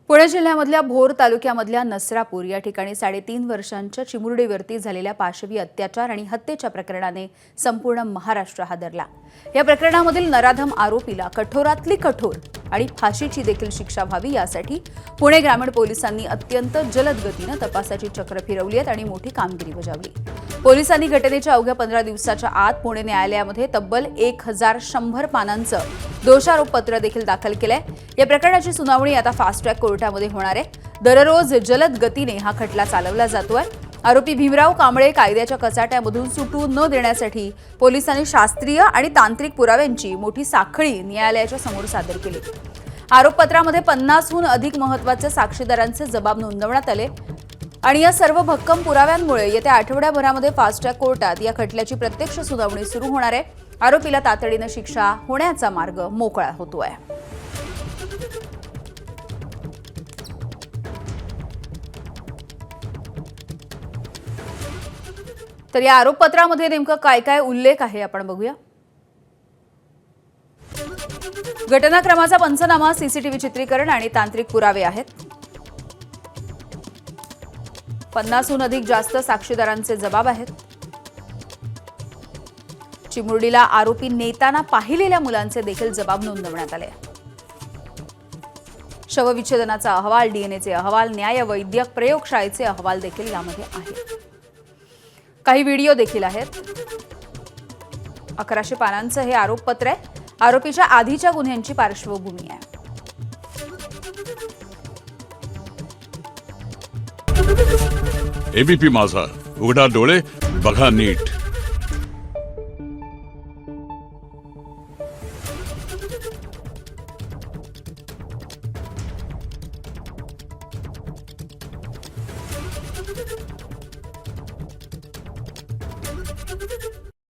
पुणे जिल्ह्यामधल्या भोर तालुक्यामधल्या नसरापूर या ठिकाणी 3.5 वर्षांच्या चिमुरडीवरती झालेल्या पाशवी अत्याचार आणि हत्येच्या प्रकरणाने संपूर्ण महाराष्ट्र हादरला। या प्रकरणामधील नराधम आरोपीला कठोरातली कठोर आणि फाशीची देखील शिक्षा व्हावी यासाठी पुणे ग्रामीण पोलिसांनी अत्यंत जलद गतीने तपासाची चक्र फिरवली आहेत आणि मोठी कामगिरी बजावली। पोलिसांनी घटनेच्या अवघ्या 15 दिवसाच्या आत पुणे न्यायालयामध्ये तब्बल 1100 पानांचं दोषारोपपत्र देखील दाखल केलंय। या प्रकरणाची सुनावणी आता फास्ट ट्रॅक कोर्टामध्ये होणार आहे। दररोज जलद गतीने हा खटला चालवला जातोय। आरोपी भीमराव कांबळे कायद्याच्या कचाट्यामधून सुटू न देण्यासाठी पोलिसांनी शास्त्रीय आणि तांत्रिक पुराव्यांची मोठी साखळी न्यायालयाच्या समोर सादर केली। आरोपपत्रामध्ये 50हून अधिक महत्त्वाचे साक्षीदारांचे जबाब नोंदवण्यात आले आणि या सर्व भक्कम पुराव्यांमुळे येत्या आठवड्याभरामध्ये फास्ट ट्रॅक कोर्टात या खटल्याची प्रत्यक्ष सुनावणी सुरू होणार आहे। आरोपीला तातडीने शिक्षा होण्याचा मार्ग मोकळा होतोय। तर या आरोपपत्रामध्ये नेमकं काय काय उल्लेख आहे आपण बघूया। घटनाक्रमाचा पंचनामा, सीसीटीव्ही चित्रीकरण आणि तांत्रिक पुरावे आहेत। 50हून अधिक जास्त साक्षीदारांचे जबाब आहेत। चिमुरडीला आरोपी नेताना पाहिलेल्या मुलांचे देखील जबाब नोंदवण्यात आले। शवविच्छेदनाचा अहवाल, डीएनएचे अहवाल, न्यायवैद्यक प्रयोगशाळेचे अहवाल देखील यामध्ये आहेत। काही व्हिडिओ देखील आहेत। 1100 पानांचं हे आरोपपत्र आहे। आरोपीच्या आधीच्या गुन्ह्यांची पार्श्वभूमी आहे। एबीपी माझा, उघडा डोळे बघा नीट।